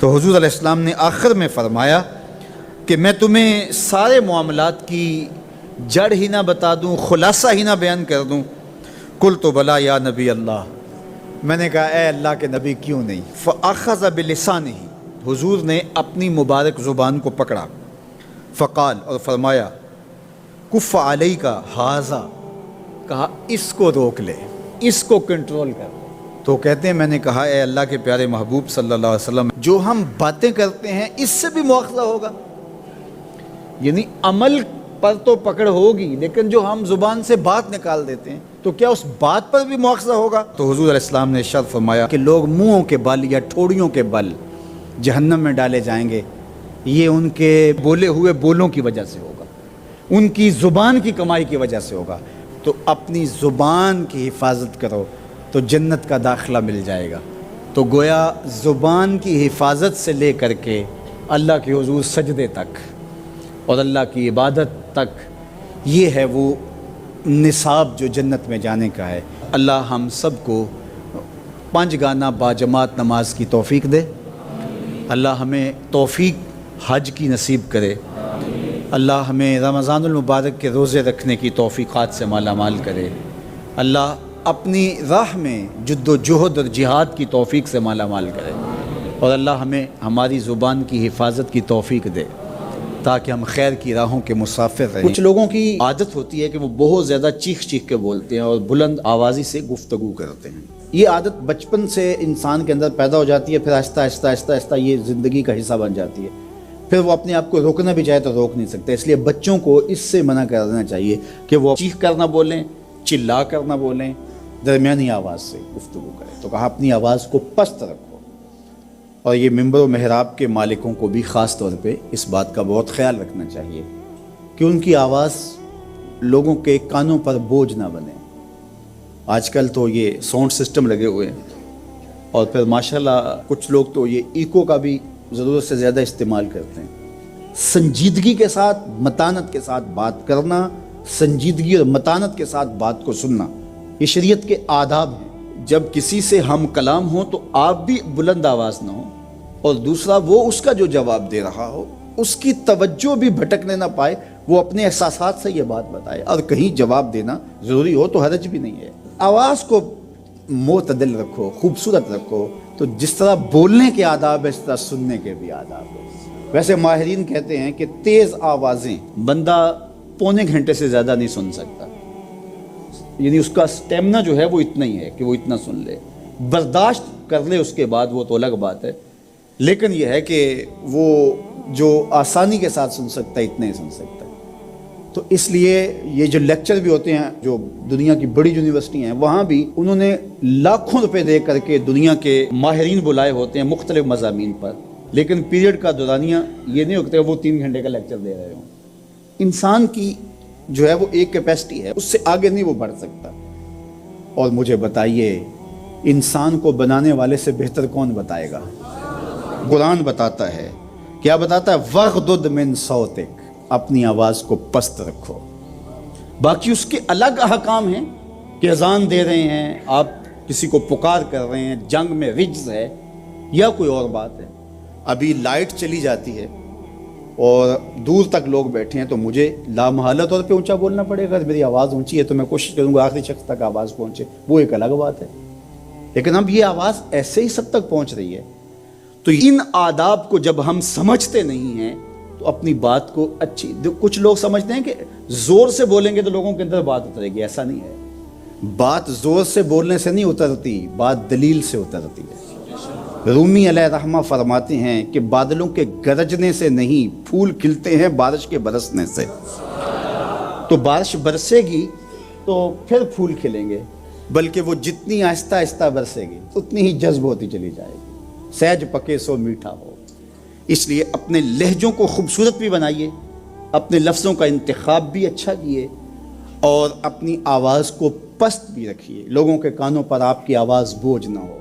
تو حضور علیہ السلام نے آخر میں فرمایا کہ میں تمہیں سارے معاملات کی جڑ ہی نہ بتا دوں، خلاصہ ہی نہ بیان کر دوں؟ قلت بلا یا نبی اللہ، میں نے کہا اے اللہ کے نبی کیوں نہیں؟ فاخذ بلسانہ، حضور نے اپنی مبارک زبان کو پکڑا، فقال، اور فرمایا، کف علیک ھذا، کہا اس کو روک لے، اس کو کنٹرول کر۔ تو کہتے ہیں میں نے کہا اے اللہ کے پیارے محبوب صلی اللہ علیہ وسلم، جو ہم باتیں کرتے ہیں اس سے بھی مواخذہ ہوگا؟ یعنی عمل پر تو پکڑ ہوگی، لیکن جو ہم زبان سے بات نکال دیتے ہیں تو کیا اس بات پر بھی مواخذہ ہوگا؟ تو حضور علیہ السلام نے ارشاد فرمایا کہ لوگ منہوں کے بل یا ٹھوڑیوں کے بل جہنم میں ڈالے جائیں گے، یہ ان کے بولے ہوئے بولوں کی وجہ سے ہوگا، ان کی زبان کی کمائی کی وجہ سے ہوگا۔ تو اپنی زبان کی حفاظت کرو تو جنت کا داخلہ مل جائے گا۔ تو گویا زبان کی حفاظت سے لے کر کے اللہ کے حضور سجدے تک اور اللہ کی عبادت تک، یہ ہے وہ نصاب جو جنت میں جانے کا ہے۔ اللہ ہم سب کو 5 گانا باجماعت نماز کی توفیق دے، اللہ ہمیں توفیق حج کی نصیب کرے، اللہ ہمیں رمضان المبارک کے روزے رکھنے کی توفیقات سے مالا مال کرے، اللہ اپنی راہ میں جد و جہد اور جہاد کی توفیق سے مالا مال کرے، اور اللہ ہمیں ہماری زبان کی حفاظت کی توفیق دے تاکہ ہم خیر کی راہوں کے مسافر رہیں۔ کچھ لوگوں کی عادت ہوتی ہے کہ وہ بہت زیادہ چیخ چیخ کے بولتے ہیں اور بلند آوازی سے گفتگو کرتے ہیں۔ یہ عادت بچپن سے انسان کے اندر پیدا ہو جاتی ہے، پھر آہستہ آہستہ آہستہ آہستہ یہ زندگی کا حصہ بن جاتی ہے، پھر وہ اپنے آپ کو روکنا بھی چاہے تو روک نہیں سکتے۔ اس لیے بچوں کو اس سے منع کر دینا چاہیے کہ وہ چیخ کر نہ بولیں، چلا کر نہ بولیں، درمیانی آواز سے گفتگو کریں۔ تو کہا اپنی آواز کو پست رکھو، اور یہ ممبر و محراب کے مالکوں کو بھی خاص طور پہ اس بات کا بہت خیال رکھنا چاہیے کہ ان کی آواز لوگوں کے کانوں پر بوجھ نہ بنے۔ آج کل تو یہ ساؤنڈ سسٹم لگے ہوئے ہیں، اور پھر ماشاءاللہ کچھ لوگ تو یہ ایکو کا بھی ضرورت سے زیادہ استعمال کرتے ہیں۔ سنجیدگی کے ساتھ، متانت کے ساتھ بات کرنا، سنجیدگی اور متانت کے ساتھ بات کو سننا، یہ شریعت کے آداب ہیں۔ جب کسی سے ہم کلام ہوں تو آپ بھی بلند آواز نہ ہو، اور دوسرا وہ اس کا جو جواب دے رہا ہو اس کی توجہ بھی بھٹکنے نہ پائے، وہ اپنے احساسات سے یہ بات بتائے، اور کہیں جواب دینا ضروری ہو تو حرج بھی نہیں ہے۔ آواز کو معتدل رکھو، خوبصورت رکھو، تو جس طرح بولنے کے آداب ہے اس طرح سننے کے بھی آداب ہے۔ ویسے ماہرین کہتے ہیں کہ تیز آوازیں بندہ پونے گھنٹے سے زیادہ نہیں سن سکتا، یعنی اس کا سٹیمنا جو ہے وہ اتنا ہی ہے کہ وہ اتنا سن لے، برداشت کر لے اس کے بعد وہ تو الگ بات ہے، لیکن یہ ہے کہ وہ جو آسانی کے ساتھ سن سکتا ہے اتنا ہی سن سکتا ہے۔ تو اس لیے یہ جو لیکچر بھی ہوتے ہیں جو دنیا کی بڑی یونیورسٹی ہیں، وہاں بھی انہوں نے لاکھوں روپے دے کر کے دنیا کے ماہرین بلائے ہوتے ہیں مختلف مضامین پر، لیکن پیریڈ کا دورانیہ یہ نہیں ہوتا وہ 3 گھنٹے کا لیکچر دے رہے ہوں۔ انسان کی جو ہے وہ ایک کیپیسٹی ہے، اس سے آگے نہیں وہ بڑھ سکتا۔ اور مجھے بتائیے انسان کو بنانے والے سے بہتر کون بتائے گا؟ قرآن بتاتا ہے، کیا بتاتا ہے؟ وَغْضُضْ مِن صَوْتِكَ، اپنی آواز کو پست رکھو۔ باقی اس کے الگ احکام ہیں کہ اذان دے رہے ہیں، آپ کسی کو پکار کر رہے ہیں، جنگ میں رجز ہے یا کوئی اور بات ہے۔ ابھی لائٹ چلی جاتی ہے اور دور تک لوگ بیٹھے ہیں تو مجھے لامحالہ طور پہ اونچا بولنا پڑے گا۔ میری آواز اونچی ہے تو میں کوشش کروں گا آخری شخص تک آواز پہنچے، وہ ایک الگ بات ہے، لیکن اب یہ آواز ایسے ہی سب تک پہنچ رہی ہے۔ تو ان آداب کو جب ہم سمجھتے نہیں ہیں تو اپنی بات کو اچھی، کچھ لوگ سمجھتے ہیں کہ زور سے بولیں گے تو لوگوں کے اندر بات اترے گی، ایسا نہیں ہے۔ بات زور سے بولنے سے نہیں اترتی، بات دلیل سے اترتی ہے۔ رومی علیہ رحمہ فرماتے ہیں کہ بادلوں کے گرجنے سے نہیں، پھول کھلتے ہیں بارش کے برسنے سے۔ تو بارش برسے گی تو پھر پھول کھلیں گے، بلکہ وہ جتنی آہستہ آہستہ برسے گی اتنی ہی جذب ہوتی چلی جائے گی۔ سہج پکے سو میٹھا ہو۔ اس لیے اپنے لہجوں کو خوبصورت بھی بنائیے، اپنے لفظوں کا انتخاب بھی اچھا کیے، اور اپنی آواز کو پست بھی رکھیے، لوگوں کے کانوں پر آپ کی آواز بوجھ نہ ہو۔